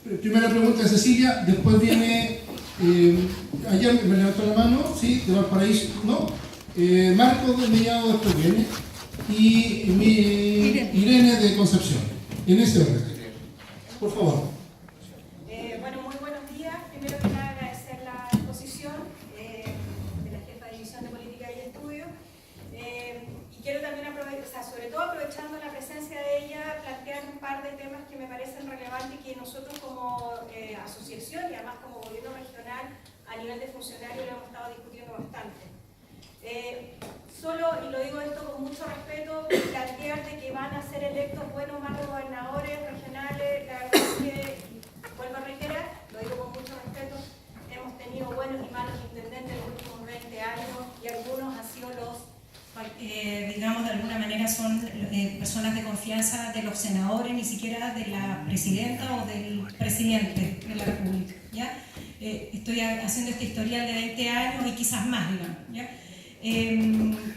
Primera pregunta de Cecilia, después viene, ayer me levantó la mano, sí, de Valparaíso, no, Marcos de Mellado después viene, y Irene de Concepción, en ese orden. Por favor. Bueno, muy buenos días. Primero que nada agradecer la exposición de la jefa de División de Política y Estudios. Y quiero también aprovechar, sobre todo aprovechando la presencia de ella, plantear un par de temas que me parecen relevantes y que nosotros como asociación y además como gobierno regional a nivel de funcionario lo hemos estado discutiendo bastante. Solo, y lo digo esto con mucho respeto, plantear de que van a ser electos buenos o malos gobernadores regionales, la verdad es que, vuelvo a reiterar, lo digo con mucho respeto, hemos tenido buenos y malos intendentes en los últimos 20 años y algunos han sido digamos, de alguna manera son personas de confianza de los senadores, ni siquiera de la presidenta o del presidente de la República, ¿ya? Estoy haciendo este historial de 20 años y quizás más, digamos, ¿ya?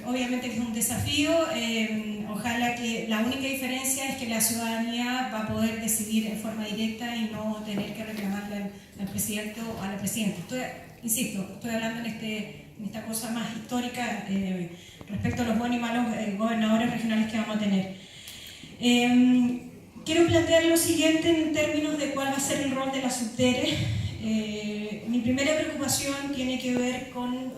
Obviamente que es un desafío, ojalá que la única diferencia es que la ciudadanía va a poder decidir en forma directa y no tener que reclamarle al presidente o a la presidenta. Insisto, estoy hablando en esta cosa más histórica respecto a los buenos y malos gobernadores regionales que vamos a tener. Quiero plantear lo siguiente en términos de cuál va a ser el rol de la Subdere. Mi primera preocupación tiene que ver con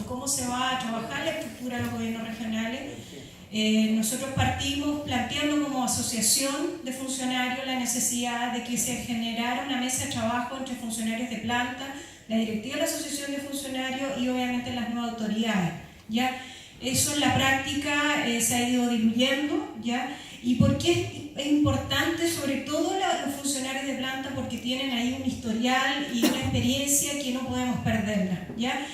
cómo se va a trabajar la estructura de los gobiernos regionales. Nosotros partimos planteando como asociación de funcionarios la necesidad de que se generara una mesa de trabajo entre funcionarios de planta, la directiva de la asociación de funcionarios y obviamente las nuevas autoridades, ¿ya? Eso en la práctica se ha ido diluyendo, ¿ya? ¿Y por qué es importante? Sobre todo los funcionarios de planta, porque tienen ahí un historial y una experiencia que no podemos perderla, ¿ya?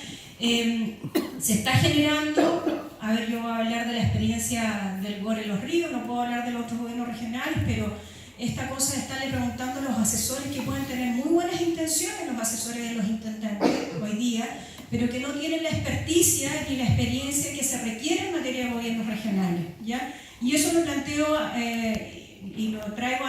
Se está generando, a ver, yo voy a hablar de la experiencia del GORE Los Ríos, no puedo hablar de los otros gobiernos regionales, pero esta cosa de estarle preguntando a los asesores que pueden tener muy buenas intenciones, los asesores de los intendentes hoy día, pero que no tienen la experticia ni la experiencia que se requiere en materia de gobiernos regionales, ¿ya? Y eso lo planteo y lo traigo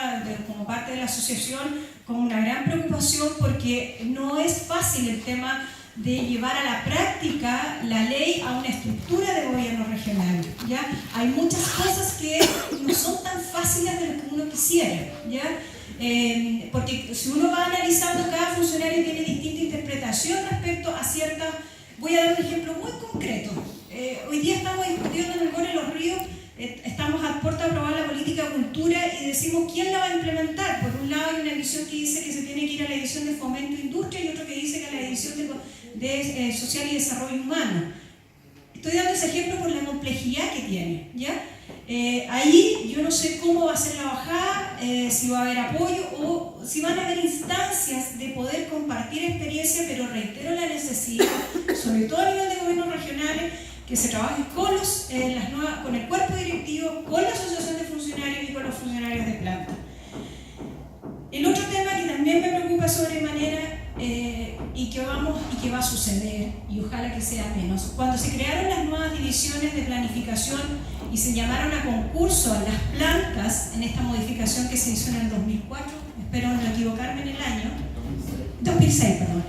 como parte de la asociación como una gran preocupación, porque no es fácil el tema de llevar a la práctica la ley a una estructura de gobierno regional, ¿ya? Hay muchas cosas que no son tan fáciles de lo que uno quisiera, ¿ya? Porque si uno va analizando, cada funcionario tiene distinta interpretación respecto a ciertas. Voy a dar un ejemplo muy concreto. Hoy día estamos discutiendo en el GORE Los Ríos, estamos a puerta de aprobar la política de cultura y decimos quién la va a implementar. Por un lado hay una división que dice que se tiene que ir a la división de fomento e industria y otro que dice que a la división de social y desarrollo humano. Estoy dando ese ejemplo por la complejidad que tiene, ¿ya? Ahí yo no sé cómo va a ser la bajada, si va a haber apoyo o si van a haber instancias de poder compartir experiencia, pero reitero la necesidad, sobre todo a nivel de gobiernos regionales, que se trabaje con con el cuerpo directivo, con la asociación de funcionarios y con los funcionarios de planta. El otro tema que también me preocupa sobremanera y que va a suceder, y ojalá que sea menos, cuando se crearon las nuevas divisiones de planificación y se llamaron a concurso a las plantas en esta modificación que se hizo en el 2004, espero no equivocarme en el año, 2006, perdón.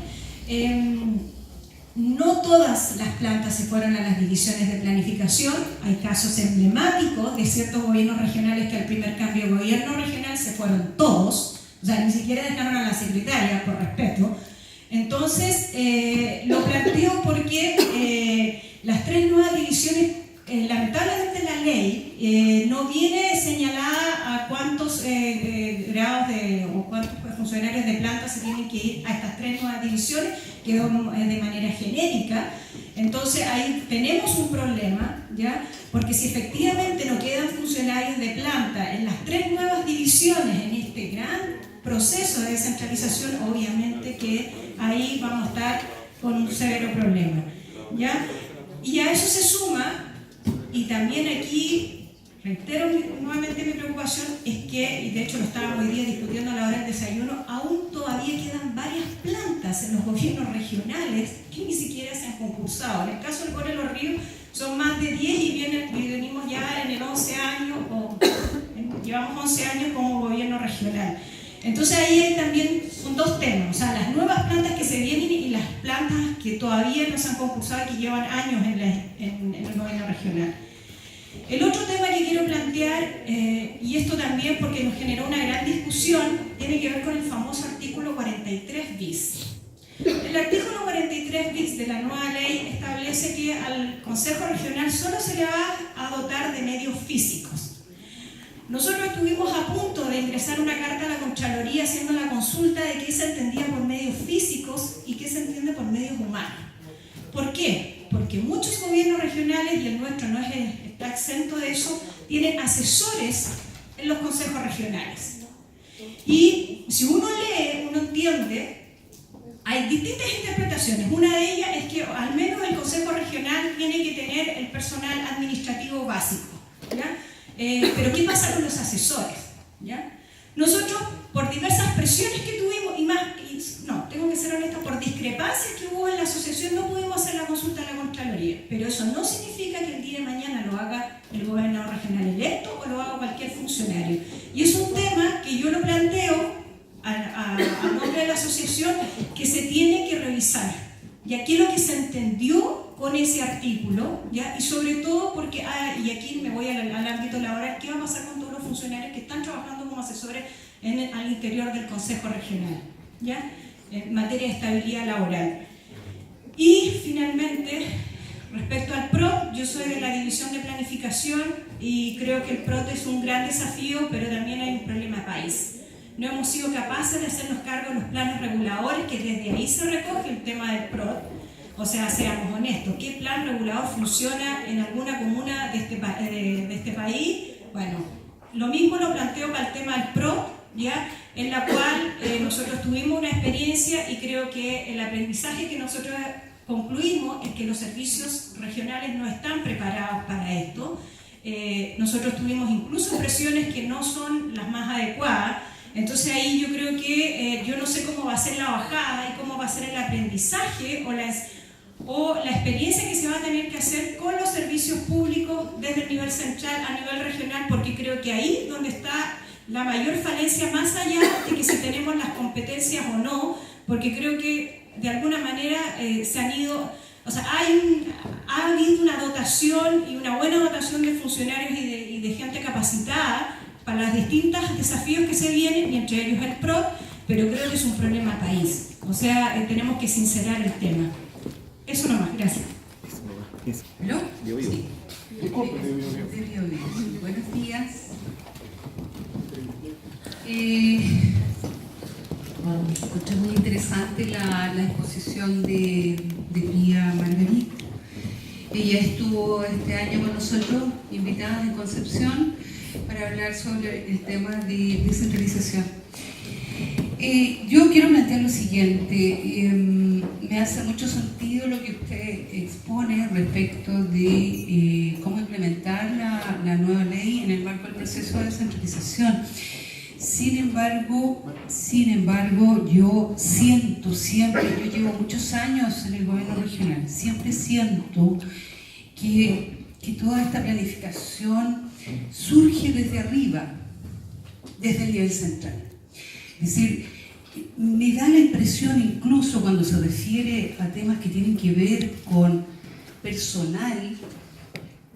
No todas las plantas se fueron a las divisiones de planificación, hay casos emblemáticos de ciertos gobiernos regionales que al primer cambio de gobierno regional se fueron todos, o sea, ni siquiera dejaron a la secretaria, por respeto. Entonces, lo planteo porque las tres nuevas divisiones, lamentablemente la ley no viene señalada a cuántos grados o cuántos funcionarios de planta se tienen que ir a estas tres nuevas divisiones, quedó de manera genérica. Entonces ahí tenemos un problema, ¿ya? Porque si efectivamente no quedan funcionarios de planta en las tres nuevas divisiones en este gran proceso de descentralización, obviamente que ahí vamos a estar con un severo problema, ¿ya? Y a eso se suma, y también aquí reitero nuevamente mi preocupación, es que, y de hecho lo estábamos hoy día discutiendo a la hora del desayuno, aún todavía quedan varias plantas en los gobiernos regionales que ni siquiera se han concursado. En el caso del GORE Los Ríos son más de 10 y venimos ya en el 11 años, llevamos 11 años como gobierno regional. Entonces ahí hay también son dos temas, o sea, las nuevas plantas que se vienen y las plantas que todavía no se han concursado y que llevan años en el gobierno regional. El otro tema que quiero plantear, y esto también porque nos generó una gran discusión, tiene que ver con el famoso artículo 43 bis. El artículo 43 bis de la nueva ley establece que al Consejo Regional solo se le va a dotar de medios físicos. Nosotros estuvimos a punto de ingresar una carta a la Contraloría haciendo la consulta de qué se entendía por medios físicos y qué se entiende por medios humanos. ¿Por qué? Porque muchos gobiernos regionales, y el nuestro no está exento de eso, tienen asesores en los consejos regionales. Y si uno lee, uno entiende, hay distintas interpretaciones. Una de ellas es que al menos el Consejo Regional tiene que tener el personal administrativo básico, ¿ya? Pero ¿qué pasa con los asesores? ¿Ya? Nosotros, por diversas presiones que tuvimos, tengo que ser honesta, por discrepancias que hubo en la asociación, no pudimos hacer la consulta a la Contraloría. Pero eso no significa que el día de mañana lo haga el gobernador regional electo o lo haga cualquier funcionario. Y es un tema que yo lo planteo a nombre de la asociación, que se tiene que revisar. Y aquí lo que se entendió con ese artículo, ¿ya? Y sobre todo porque, y aquí me voy al ámbito laboral, ¿qué va a pasar con todos los funcionarios que están trabajando como asesores al interior del Consejo Regional, ¿ya? En materia de estabilidad laboral? Y finalmente, respecto al PROT, yo soy de la División de Planificación y creo que el PROT es un gran desafío, pero también hay un problema país. No hemos sido capaces de hacernos cargo de los planes reguladores, que desde ahí se recoge el tema del PROT. O sea, seamos honestos, ¿qué plan regulador funciona en alguna comuna de este país? Bueno, lo mismo lo planteo para el tema del PROT, ¿ya? En la cual nosotros tuvimos una experiencia y creo que el aprendizaje que nosotros concluimos es que los servicios regionales no están preparados para esto. Nosotros tuvimos incluso presiones que no son las más adecuadas. Entonces ahí yo creo que yo no sé cómo va a ser la bajada y cómo va a ser el aprendizaje o la experiencia que se va a tener que hacer con los servicios públicos desde el nivel central a nivel regional, porque creo que ahí es donde está la mayor falencia, más allá de que si tenemos las competencias o no, porque creo que de alguna manera se han ido, o sea, ha habido una dotación y una buena dotación de funcionarios y de gente capacitada para los distintos desafíos que se vienen, y entre ellos el PROT, pero creo que es un problema país. O sea, tenemos que sincerar el tema. Eso nomás, gracias. ¿Aló? Sí. Buenos días. Encontré muy interesante la exposición de Pía Margarit. Ella estuvo este año con nosotros, invitada en Concepción, para hablar sobre el tema de descentralización. Yo quiero plantear lo siguiente. Me hace mucho sentido lo que usted expone respecto de cómo implementar la nueva ley en el marco del proceso de descentralización. Sin embargo, yo siento siempre, yo llevo muchos años en el gobierno regional, siempre siento que toda esta planificación surge desde arriba, desde el nivel central. Es decir, me da la impresión, incluso cuando se refiere a temas que tienen que ver con personal,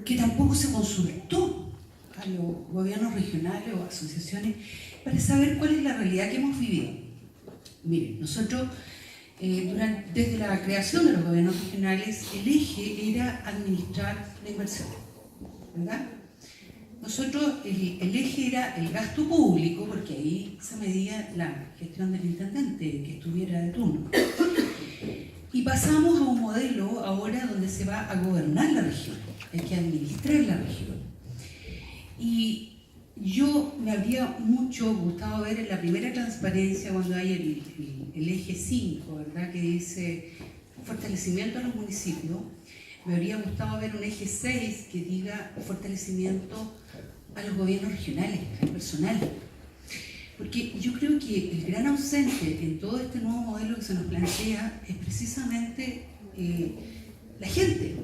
que tampoco se consultó a los gobiernos regionales o asociaciones para saber cuál es la realidad que hemos vivido. Miren, nosotros, desde la creación de los gobiernos regionales, el eje era administrar la inversión, ¿verdad? Nosotros, el eje era el gasto público, porque ahí se medía la gestión del intendente que estuviera de turno. Y pasamos a un modelo ahora donde se va a gobernar la región, hay que administrar la región. Y yo me habría mucho gustado ver en la primera transparencia, cuando hay el eje 5, ¿verdad?, que dice fortalecimiento a los municipios, me habría gustado ver un eje 6 que diga fortalecimiento a los gobiernos regionales, al personal. Porque yo creo que el gran ausente en todo este nuevo modelo que se nos plantea es precisamente la gente.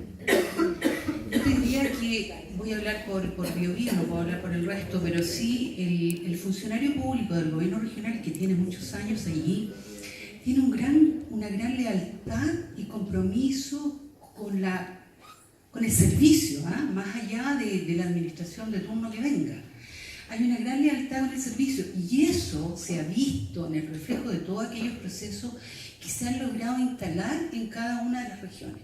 Yo te diría que que voy a hablar por Biobío, no puedo hablar por el resto, pero sí el funcionario público del gobierno regional que tiene muchos años allí, tiene una gran lealtad y compromiso con el servicio, más allá de la administración de turno que venga. Hay una gran lealtad con el servicio y eso se ha visto en el reflejo de todos aquellos procesos que se han logrado instalar en cada una de las regiones.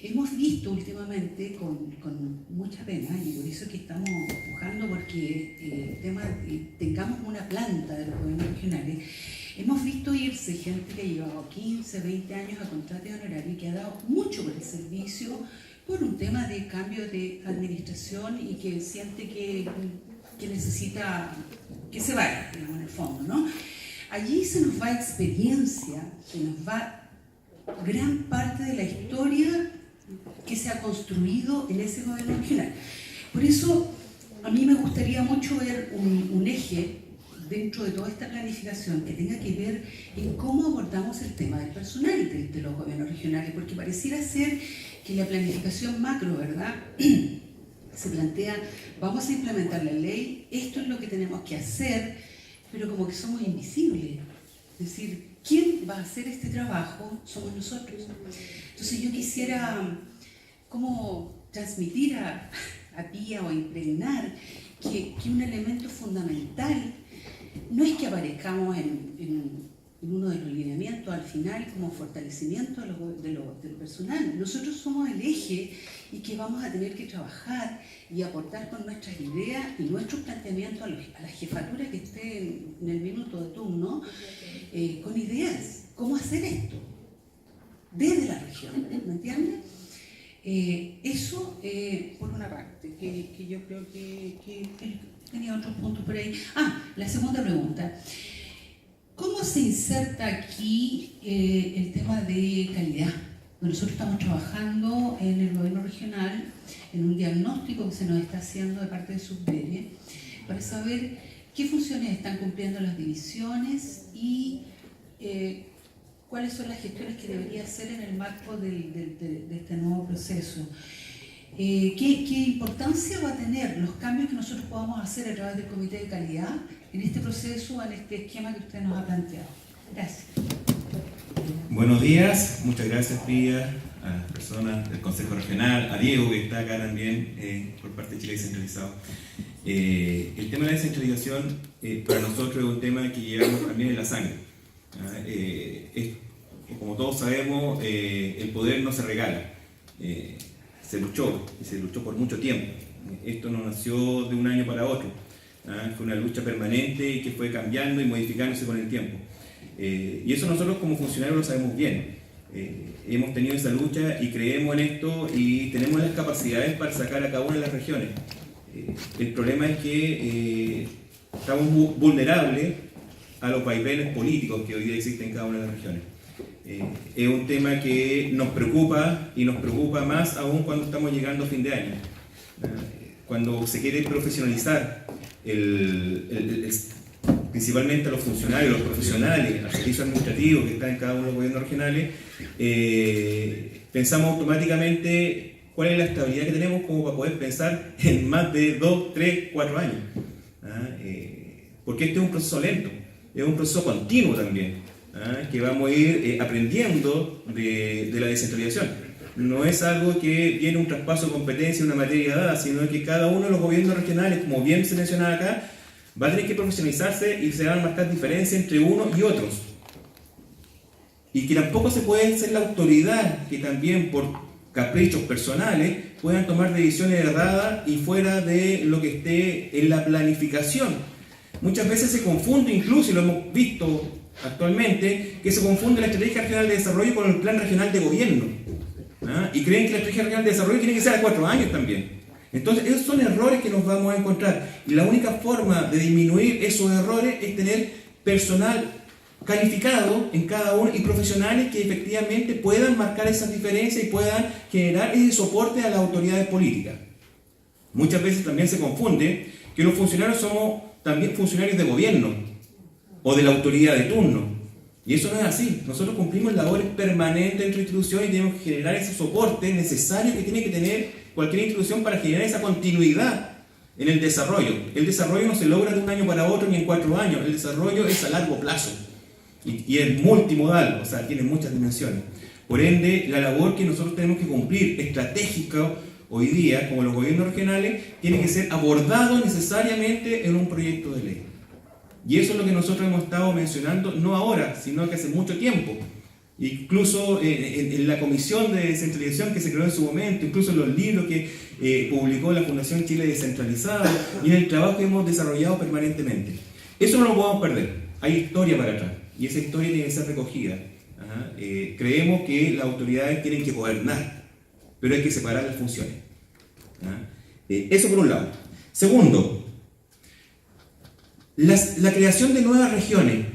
Hemos visto últimamente con mucha pena, y por eso que estamos empujando porque el tema tengamos una planta de los gobiernos regionales, hemos visto irse gente que ha llevado 15, 20 años a contrato de honorario y que ha dado mucho por el servicio por un tema de cambio de administración y que siente que necesita que se vaya, digamos, en el fondo, ¿no? Allí se nos va experiencia, se nos va gran parte de la historia que se ha construido en ese gobierno regional. Por eso, a mí me gustaría mucho ver un eje dentro de toda esta planificación que tenga que ver en cómo abordamos el tema del personal de los gobiernos regionales, porque pareciera ser que la planificación macro, ¿verdad?, se plantea, vamos a implementar la ley, esto es lo que tenemos que hacer, pero como que somos invisibles. Es decir, ¿quién va a hacer este trabajo? Somos nosotros. Entonces yo quisiera como transmitir a Pía o impregnar que un elemento fundamental no es que aparezcamos en uno de los lineamientos al final como fortalecimiento de lo personal. Nosotros somos el eje y que vamos a tener que trabajar y aportar con nuestras ideas y nuestros planteamientos a la jefatura que esté en el minuto de turno, con ideas. ¿Cómo hacer esto? Desde la región, ¿me entiendes? Eso por una parte, que yo creo que tenía otros puntos por ahí. La segunda pregunta. ¿Cómo se inserta aquí el tema de calidad? Bueno, nosotros estamos trabajando en el gobierno regional en un diagnóstico que se nos está haciendo de parte de Subdere para saber qué funciones están cumpliendo las divisiones y cuáles son las gestiones que debería hacer en el marco de este nuevo proceso. ¿Qué importancia va a tener los cambios que nosotros podamos hacer a través del Comité de Calidad en este proceso, en este esquema que usted nos ha planteado? Gracias. Buenos días, muchas gracias, Pía, a las personas del Consejo Regional, a Diego, que está acá también por parte de Chile Descentralizado. El tema de la descentralización para nosotros es un tema que llevamos también en la sangre. Como todos sabemos, el poder no se regala. Se luchó, y se luchó por mucho tiempo. Esto no nació de un año para otro. Fue una lucha permanente y que fue cambiando y modificándose con el tiempo. Y eso nosotros como funcionarios lo sabemos bien. Hemos tenido esa lucha y creemos en esto y tenemos las capacidades para sacar a cada una de las regiones. El problema es que estamos vulnerables a los vaivenes políticos que hoy día existen en cada una de las regiones. Es un tema que nos preocupa y nos preocupa más aún cuando estamos llegando a fin de año. Cuando se quiere profesionalizar principalmente a los funcionarios, los profesionales, al servicio administrativo que está en cada uno de los gobiernos regionales, pensamos automáticamente cuál es la estabilidad que tenemos como para poder pensar en más de 2, 3, 4 años. Porque este es un proceso lento, es un proceso continuo también, que vamos a ir aprendiendo de la descentralización. No es algo que viene un traspaso de competencia en una materia dada, sino que cada uno de los gobiernos regionales, como bien se menciona acá, va a tener que profesionalizarse y se van a marcar diferencias entre unos y otros. Y que tampoco se puede ser la autoridad que también por caprichos personales puedan tomar decisiones erradas y fuera de lo que esté en la planificación. Muchas veces se confunde, incluso, y lo hemos visto actualmente, que se confunde la Estrategia Regional de Desarrollo con el Plan Regional de Gobierno. Y creen que la Estrategia Regional de Desarrollo tiene que ser a 4 años también. Entonces, esos son errores que nos vamos a encontrar. Y la única forma de disminuir esos errores es tener personal calificado en cada uno y profesionales que efectivamente puedan marcar esas diferencias y puedan generar ese soporte a las autoridades políticas. Muchas veces también se confunde que los funcionarios somos también funcionarios de gobierno o de la autoridad de turno. Y eso no es así. Nosotros cumplimos labores permanentes entre instituciones y tenemos que generar ese soporte necesario que tiene que tener cualquier institución para generar esa continuidad en el desarrollo. El desarrollo no se logra de un año para otro ni en 4 años, el desarrollo es a largo plazo y es multimodal, o sea, tiene muchas dimensiones. Por ende, la labor que nosotros tenemos que cumplir, estratégica hoy día, como los gobiernos regionales, tiene que ser abordado necesariamente en un proyecto de ley. Y eso es lo que nosotros hemos estado mencionando, no ahora, sino que hace mucho tiempo. Incluso en la comisión de descentralización que se creó en su momento, incluso en los libros que publicó la Fundación Chile Descentralizada y en el trabajo que hemos desarrollado permanentemente. Eso no lo podemos perder, hay historia para atrás y esa historia tiene que ser recogida. Creemos que las autoridades tienen que gobernar, pero hay que separar las funciones. Eso por un lado. Segundo, la creación de nuevas regiones,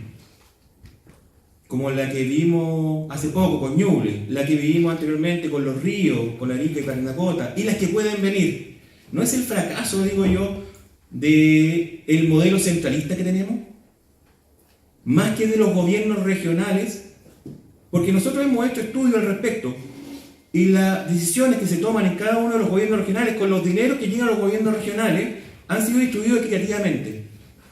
como la que vimos hace poco con Ñuble, la que vivimos anteriormente con Los Ríos, con Arica y Parinacota, y las que pueden venir, ¿no es el fracaso, digo yo, del modelo centralista que tenemos? Más que de los gobiernos regionales, porque nosotros hemos hecho estudios al respecto, y las decisiones que se toman en cada uno de los gobiernos regionales con los dineros que llegan a los gobiernos regionales han sido distribuidos equitativamente.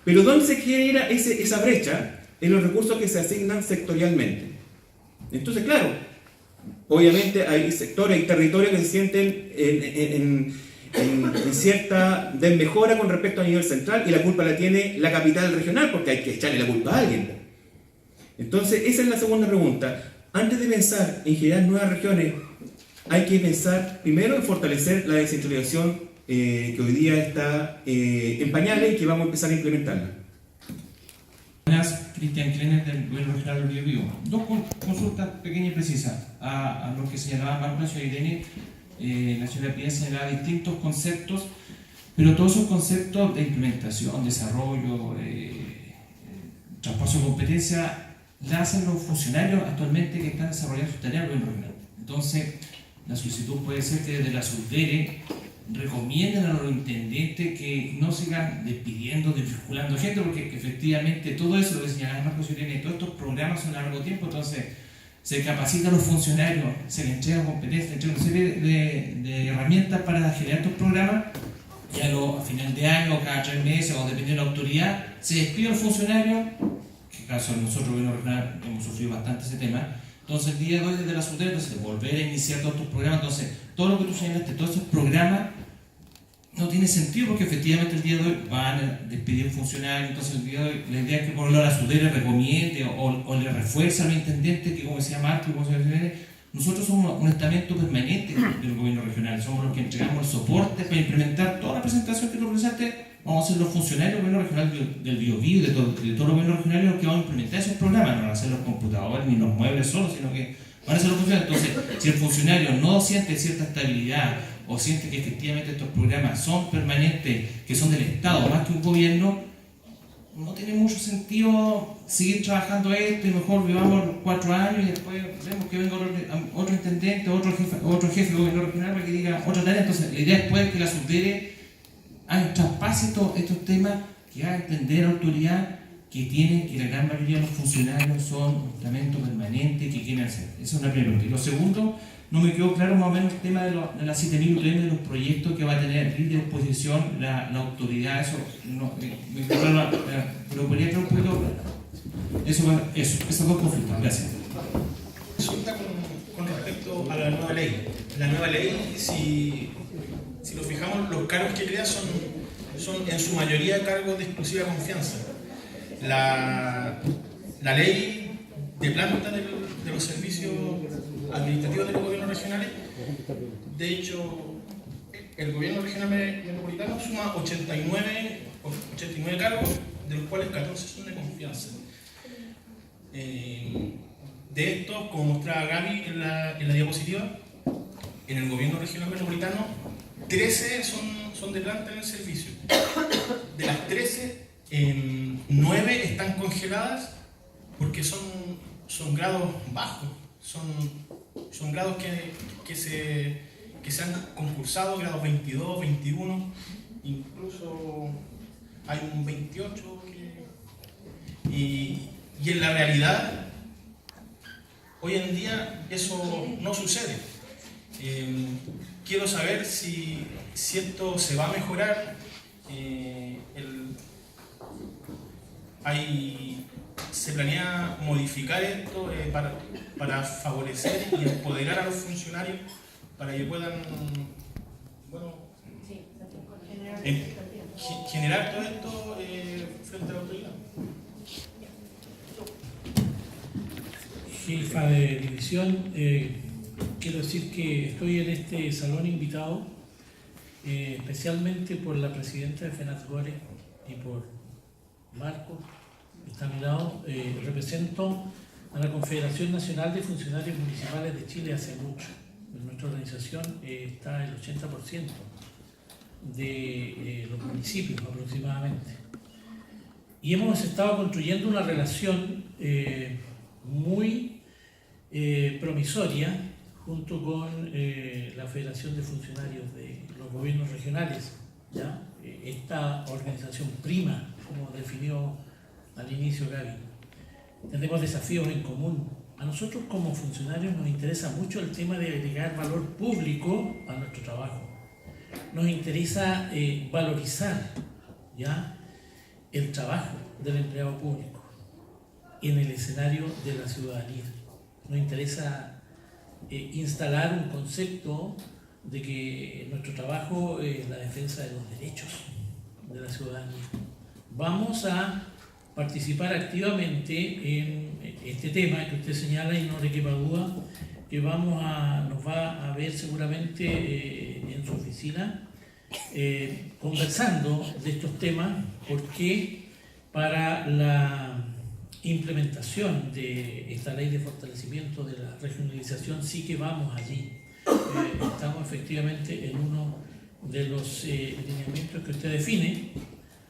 Pero ¿dónde se genera esa brecha? En los recursos que se asignan sectorialmente. Entonces, claro, obviamente hay sectores y territorios que se sienten en cierta desmejora con respecto a nivel central y la culpa la tiene la capital regional porque hay que echarle la culpa a alguien. Entonces, esa es la segunda pregunta. Antes de pensar en generar nuevas regiones, hay que pensar primero en fortalecer la descentralización que hoy día está en pañales y que vamos a empezar a implementarla. Cristian Kleiner del Gobierno Regional del Biobío. Dos consultas pequeñas y precisas a lo que señalaba Marco Ignacio Irene. La señora Pía señalaba distintos conceptos, pero todos esos conceptos de implementación, desarrollo, traspaso de competencia, la hacen los funcionarios actualmente que están desarrollando sus tareas del Gobierno Regional. Entonces, la solicitud puede ser que desde la SUDERE recomienden a los intendentes que no sigan despidiendo, desvinculando gente, porque efectivamente todo eso lo que señalaba Marco Irene, todos estos programas son a largo tiempo, entonces se capacita a los funcionarios, se les entrega competencia, se entrega una serie de herramientas para generar estos programas, y a final de año, o cada 3 meses, o dependiendo de la autoridad, se despide al funcionario, que en el caso de nosotros, Gobierno Regional, hemos sufrido bastante ese tema. Entonces, el día de hoy, desde la SUDERE, volver a iniciar todos estos programas. Entonces, todo lo que tú señalaste, todos estos programas, no tiene sentido porque efectivamente el día de hoy van a despedir funcionarios. Entonces, el día de hoy, la idea es que por lo menos la SUDERE recomiende o le refuerce a los intendentes que, como decía Marco, como decía Irene, nosotros somos un estamento permanente del gobierno regional, somos los que entregamos el soporte para implementar toda la presentación que tú presentaste. Vamos a ser los funcionarios del gobierno regional del Biobío y de todos los gobiernos regionales los que van a implementar esos programas. No van a ser los computadores ni los muebles solos, sino que van a ser los funcionarios. Entonces, si el funcionario no siente cierta estabilidad o siente que efectivamente estos programas son permanentes, que son del Estado más que un gobierno, no tiene mucho sentido seguir trabajando esto y mejor vivamos 4 años y después vemos que venga otro intendente, otro jefe de gobierno regional para que diga otra tarea. Entonces, la idea es que la SUDERE traspase estos temas, que haga entender a la autoridad que tienen, que la gran mayoría de los funcionarios son un estamento permanente que quieren hacer. Esa es una primera pregunta. Y lo segundo, no me quedó claro más o menos el tema de las 7.000 UTM, de los proyectos que va a tener de exposición la autoridad. Eso no me quedó claro, pero podría estar un poquito. Esas dos consultas. Gracias. Consulta con respecto a la nueva ley. La nueva ley, si nos fijamos, los cargos que crea son en su mayoría cargos de exclusiva confianza. La ley de planta de los servicios administrativos de los gobiernos regionales, de hecho, el gobierno regional metropolitano suma 89 cargos, de los cuales 14 son de confianza. De estos, como mostraba Gaby en la diapositiva, en el gobierno regional metropolitano, 13 son de planta en el servicio. De las 13, 9 están congeladas porque son grados bajos, son grados que se han concursado, grados 22, 21, incluso hay un 28 y en la realidad hoy en día eso no sucede. quiero saber si esto se va a mejorar. ¿Se planea modificar esto para favorecer y empoderar a los funcionarios para que puedan, bueno, generar todo esto frente a la autoridad? Jefa de división, quiero decir que estoy en este salón invitado especialmente por la presidenta de FENATGORE y por Marco, que está a mi lado. Represento a la Confederación Nacional de Funcionarios Municipales de Chile hace mucho. En nuestra organización está el 80% de los municipios aproximadamente. Y hemos estado construyendo una relación muy promisoria junto con la Federación de Funcionarios de los Gobiernos Regionales, ¿ya? Esta organización prima, como definió al inicio Gaby. Tenemos desafíos en común. A nosotros como funcionarios nos interesa mucho el tema de agregar valor público a nuestro trabajo. Nos interesa valorizar, ¿ya?, el trabajo del empleado público en el escenario de la ciudadanía. Nos interesa instalar un concepto de que nuestro trabajo es la defensa de los derechos de la ciudadanía. Vamos a participar activamente en este tema que usted señala y no le quepa duda que nos va a ver seguramente en su oficina conversando de estos temas, porque para la implementación de esta ley de fortalecimiento de la regionalización sí que vamos allí. Estamos efectivamente en uno de los lineamientos que usted define,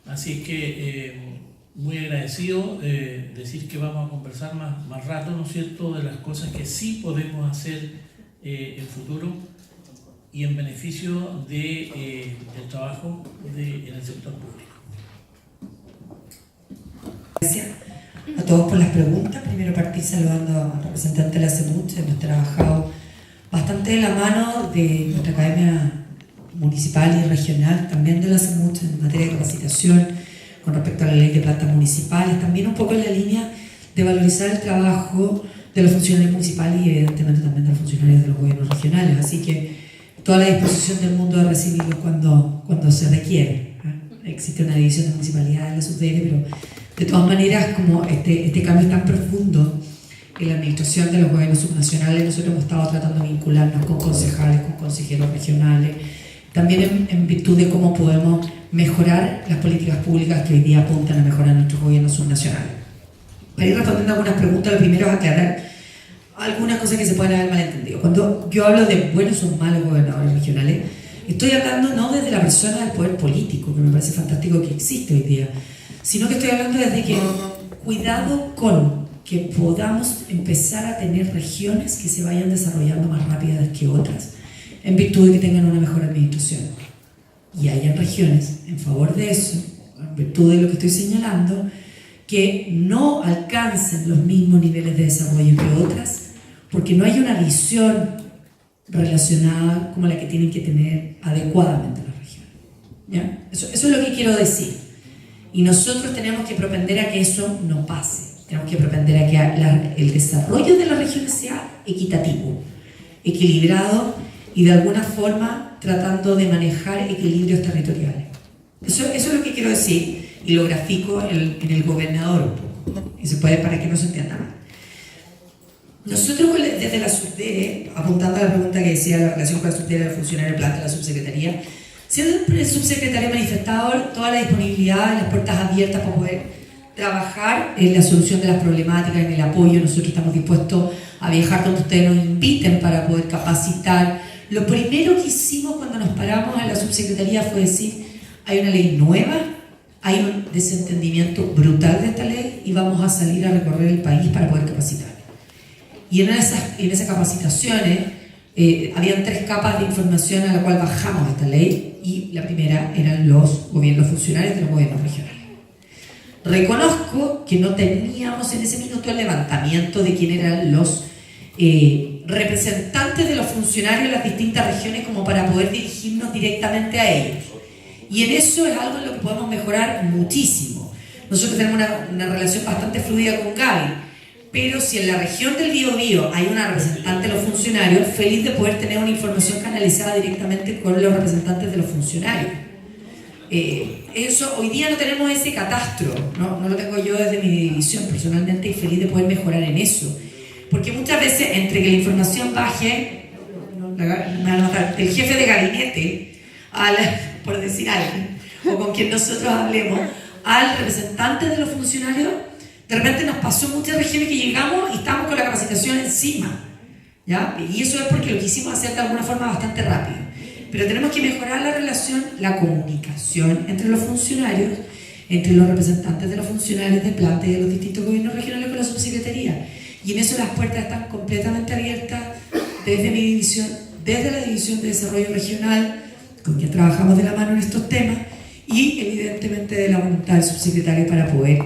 así que muy agradecido decir que vamos a conversar más rato, ¿no es cierto?, de las cosas que sí podemos hacer en futuro y en beneficio del trabajo en el sector público. Gracias a todos por las preguntas. Primero partí saludando al representante de la CEMUCH. Hemos trabajado bastante de la mano de nuestra academia municipal y regional, también de la CEMUCH en materia de capacitación con respecto a la ley de plantas municipales, también un poco en la línea de valorizar el trabajo de los funcionarios municipales y evidentemente también de los funcionarios de los gobiernos regionales. Así que toda la disposición del mundo de recibirlos cuando se requiere. Existe una división de municipalidades en la SUTERE, pero de todas maneras, como este cambio es tan profundo en la administración de los gobiernos subnacionales, nosotros hemos estado tratando de vincularnos con concejales, con consejeros regionales, también en virtud de cómo podemos mejorar las políticas públicas que hoy día apuntan a mejorar nuestros gobiernos subnacionales. Para ir respondiendo a algunas preguntas, lo primero es aclarar algunas cosas que se pueden haber malentendido. Cuando yo hablo de buenos o malos gobernadores regionales, estoy hablando no desde la persona del poder político, que me parece fantástico que existe hoy día, sino que estoy hablando desde que cuidado con que podamos empezar a tener regiones que se vayan desarrollando más rápidas que otras, en virtud de que tengan una mejor administración. Y hayan regiones en favor de eso, en virtud de lo que estoy señalando, que no alcancen los mismos niveles de desarrollo que otras, porque no hay una visión relacionada como la que tienen que tener adecuadamente las regiones. ¿Ya? Eso es lo que quiero decir. Y nosotros tenemos que propender a que eso no pase. Tenemos que propender a que el desarrollo de las regiones sea equitativo, equilibrado y de alguna forma tratando de manejar equilibrios territoriales. Eso es lo que quiero decir y lo grafico en el gobernador un poco. Y se puede para que no se entienda mal. Nosotros desde la SUTERE, apuntando a la pregunta que decía la relación con la SUTERE, el funcionario de planta de la subsecretaría, siempre el subsecretario ha manifestado toda la disponibilidad, las puertas abiertas para poder trabajar en la solución de las problemáticas, en el apoyo. Nosotros estamos dispuestos a viajar donde ustedes nos inviten para poder capacitar. Lo primero que hicimos cuando nos paramos en la subsecretaría fue decir, hay una ley nueva, hay un desentendimiento brutal de esta ley y vamos a salir a recorrer el país para poder capacitar. Y en esas capacitaciones habían 3 capas de información a la cual bajamos esta ley, y la primera eran los funcionarios de los gobiernos regionales. Reconozco que no teníamos en ese minuto el levantamiento de quién eran los representantes de los funcionarios de las distintas regiones como para poder dirigirnos directamente a ellos. Y en eso es algo en lo que podemos mejorar muchísimo. Nosotros tenemos una relación bastante fluida con Gaby, pero si en la región del Biobío hay una representante de los funcionarios, feliz de poder tener una información canalizada directamente con los representantes de los funcionarios. Eso, hoy día no tenemos ese catastro, no lo tengo yo desde mi división personalmente, y feliz de poder mejorar en eso. Porque muchas veces entre que la información baje, me van a matar, del jefe de gabinete, por decir alguien, o con quien nosotros hablemos, al representante de los funcionarios, de repente nos pasó en muchas regiones que llegamos y estamos con la capacitación encima, ¿ya? Y eso es porque lo quisimos hacer de alguna forma bastante rápido. Pero tenemos que mejorar la relación, la comunicación entre los funcionarios, entre los representantes de los funcionarios de planta y de los distintos gobiernos regionales con la subsecretaría. Y en eso las puertas están completamente abiertas desde mi división, desde la División de Desarrollo Regional, con quien trabajamos de la mano en estos temas, y evidentemente de la voluntad del subsecretario para poder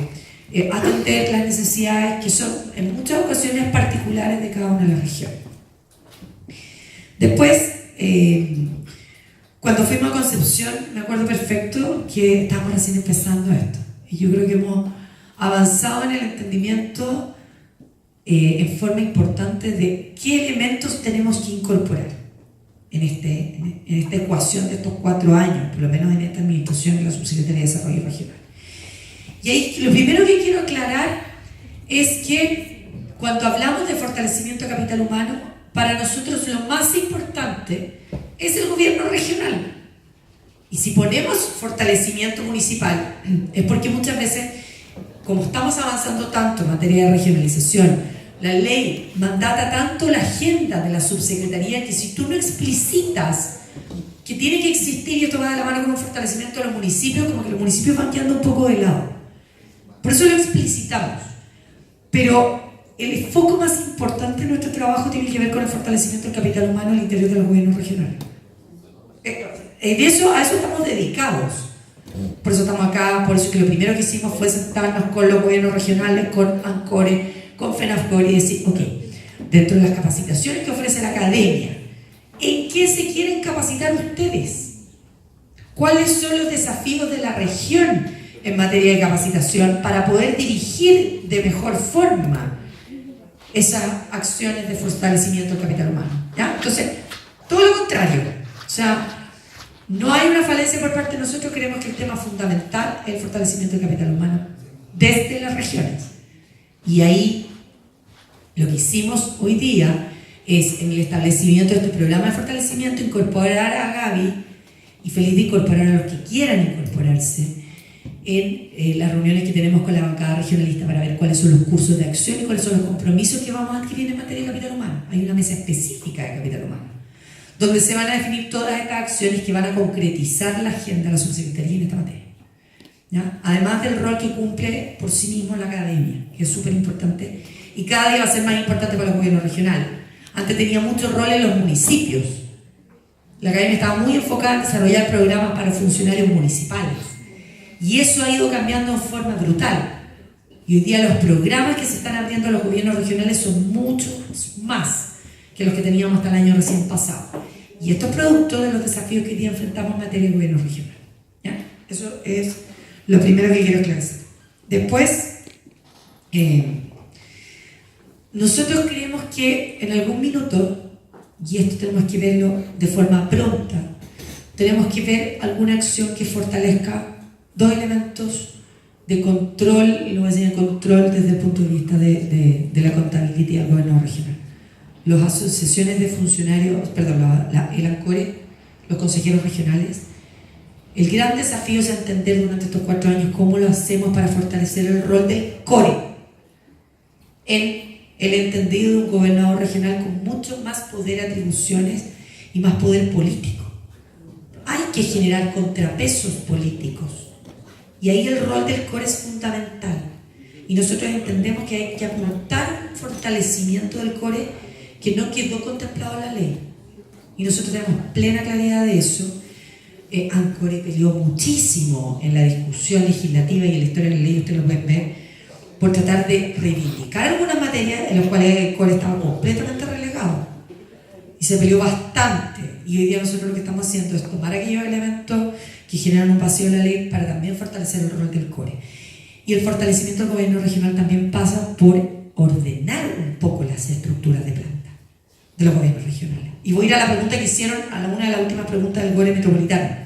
atender las necesidades que son en muchas ocasiones particulares de cada una de las regiones. Después, cuando fuimos a Concepción, me acuerdo perfecto que estábamos recién empezando esto, y yo creo que hemos avanzado en el entendimiento en forma importante de qué elementos tenemos que incorporar en esta ecuación de estos 4 años, por lo menos en esta administración de la Subsecretaría de Desarrollo Regional. Y ahí lo primero que quiero aclarar es que cuando hablamos de fortalecimiento de capital humano, para nosotros lo más importante es el gobierno regional. Y si ponemos fortalecimiento municipal, es porque muchas veces, como estamos avanzando tanto en materia de regionalización, la ley mandata tanto la agenda de la subsecretaría que si tú no explicitas que tiene que existir, y esto va de la mano con un fortalecimiento de los municipios, como que los municipios van quedando un poco de lado. Por eso lo explicitamos. Pero el foco más importante de nuestro trabajo tiene que ver con el fortalecimiento del capital humano al interior de los gobiernos regionales. A eso estamos dedicados. Por eso estamos acá, por eso que lo primero que hicimos fue sentarnos con los gobiernos regionales, con ANCORE, con FENAFCORE, y decir, ok, dentro de las capacitaciones que ofrece la academia, ¿en qué se quieren capacitar ustedes? ¿Cuáles son los desafíos de la región en materia de capacitación para poder dirigir de mejor forma esas acciones de fortalecimiento del capital humano? ¿Ya? Entonces, todo lo contrario. O sea, no hay una falencia por parte de nosotros, creemos que el tema fundamental es el fortalecimiento del capital humano desde las regiones. Y ahí lo que hicimos hoy día es, en el establecimiento de este programa de fortalecimiento, incorporar a Gaby, y feliz de incorporar a los que quieran incorporarse, en las reuniones que tenemos con la bancada regionalista para ver cuáles son los cursos de acción y cuáles son los compromisos que vamos a adquirir en materia de capital humano. Hay una mesa específica de capital humano, donde se van a definir todas estas acciones que van a concretizar la agenda de la subsecretaría en esta materia. ¿Ya? Además del rol que cumple por sí mismo la academia, que es súper importante, y cada día va a ser más importante para los gobiernos regionales. Antes tenía mucho rol en los municipios. La academia estaba muy enfocada en desarrollar programas para funcionarios municipales, y eso ha ido cambiando de forma brutal. Y hoy día los programas que se están abriendo a los gobiernos regionales son muchos más que los que teníamos hasta el año recién pasado. Y esto es producto de los desafíos que hoy día enfrentamos en materia de gobierno regional. ¿Ya? Eso es lo primero que quiero aclarar. Después, nosotros creemos que en algún minuto, y esto tenemos que verlo de forma pronta, tenemos que ver alguna acción que fortalezca 2 elementos de control, y lo voy a decir control desde el punto de vista de la contabilidad del gobierno regional. Las asociaciones de funcionarios, perdón, el ANCORE, los consejeros regionales. El gran desafío es entender durante estos 4 años cómo lo hacemos para fortalecer el rol del CORE en el entendido de un gobernador regional con mucho más poder, atribuciones y más poder político. Hay que generar contrapesos políticos, y ahí el rol del CORE es fundamental, y nosotros entendemos que hay que apuntar un fortalecimiento del CORE que no quedó contemplado en la ley, y nosotros tenemos plena claridad de eso. ANCORE peleó muchísimo en la discusión legislativa y en la historia de la ley, ustedes lo pueden ver, por tratar de reivindicar algunas materias en las cuales el CORE estaba completamente relegado. y se peleó bastante. Y hoy día nosotros lo que estamos haciendo es tomar aquellos elementos que generan un vacío en la ley para también fortalecer el rol del CORE. Y el fortalecimiento del gobierno regional también pasa por ordenar un poco las estructuras de planta de los gobiernos regionales. Y voy a ir a la pregunta que hicieron, a una de las últimas preguntas del GORE metropolitano.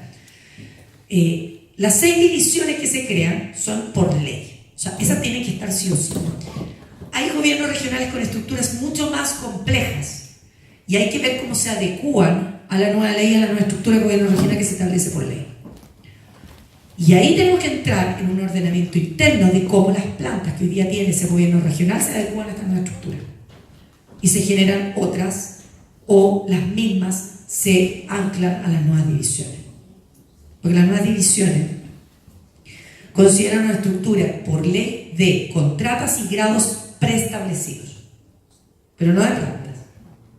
Las 6 divisiones que se crean son por ley. O sea, esas tienen que estar sí o sí. Hay gobiernos regionales con estructuras mucho más complejas y hay que ver cómo se adecúan a la nueva ley, a la nueva estructura de gobierno regional que se establece por ley. Y ahí tenemos que entrar en un ordenamiento interno de cómo las plantas que hoy día tiene ese gobierno regional se adecúan a esta nueva estructura. Y se generan otras o las mismas se anclan a las nuevas divisiones. Porque las nuevas divisiones consideran una estructura por ley de contratas y grados preestablecidos, pero no de plantas.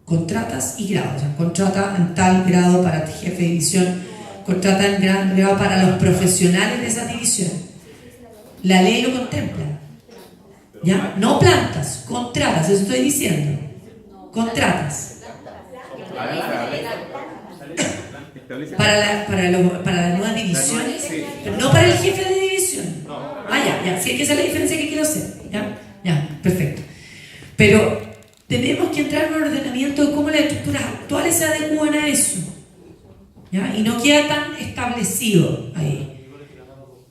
Contratas y grados, o sea, contrata en tal grado para jefe de división, contrata en gran grado para los profesionales de esa división. La ley lo contempla, ¿ya? No plantas, contratas, eso estoy diciendo. Contratas. Para las nuevas divisiones, pero no para el jefe de división. Ya, sí, es que esa es la diferencia que quiero hacer. Ya, perfecto. Pero tenemos que entrar en un ordenamiento de cómo las estructuras actuales se adecúan a eso, ¿ya? Y no queda tan establecido ahí.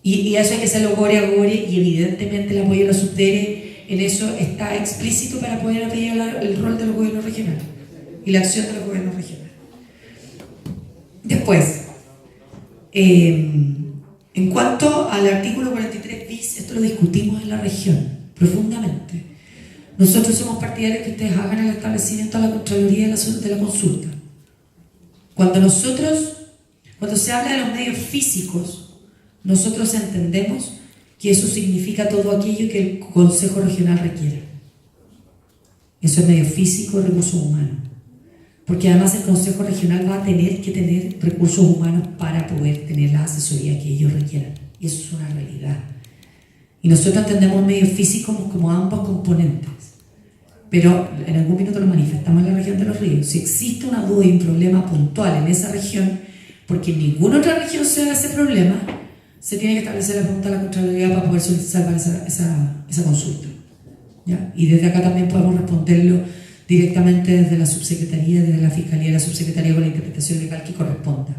Y eso hay que hacerlo gore a gore, y evidentemente el apoyo a la subdere en eso está explícito para poder apoyar el rol de los gobiernos regionales y la acción de los gobiernos regionales. Después, en cuanto al artículo 43 bis, esto lo discutimos en la región profundamente. Nosotros somos partidarios que ustedes hagan el establecimiento a la Contraloría de la consulta. Cuando se habla de los medios físicos, nosotros entendemos que eso significa todo aquello que el Consejo Regional requiera. Eso es medio físico, recursos humanos. Porque además el Consejo Regional va a tener que tener recursos humanos para poder tener la asesoría que ellos requieran. Y eso es una realidad. Y nosotros entendemos medios físicos como ambos componentes. Pero en algún minuto lo manifestamos en la región de Los Ríos. Si existe una duda y un problema puntual en esa región, porque en ninguna otra región se da ese problema, se tiene que establecer la pregunta a la Contraloría para poder solicitar esa consulta, ¿ya? Y desde acá también podemos responderlo directamente desde la subsecretaría, desde la Fiscalía de la Subsecretaría con la interpretación legal que corresponda.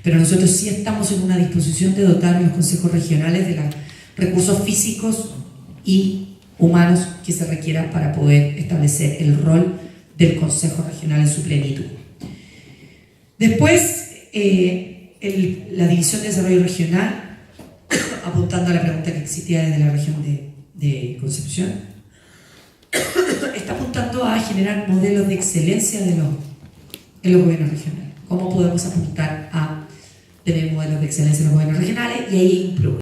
Pero nosotros sí estamos en una disposición de dotar a los consejos regionales de los recursos físicos y humanos que se requieran para poder establecer el rol del Consejo Regional en su plenitud. Después, la División de Desarrollo Regional, apuntando a la pregunta que existía desde la región de Concepción, está apuntando a generar modelos de excelencia en los gobiernos regionales. ¿Cómo podemos apuntar a tener modelos de excelencia en los gobiernos regionales? Y ahí incluye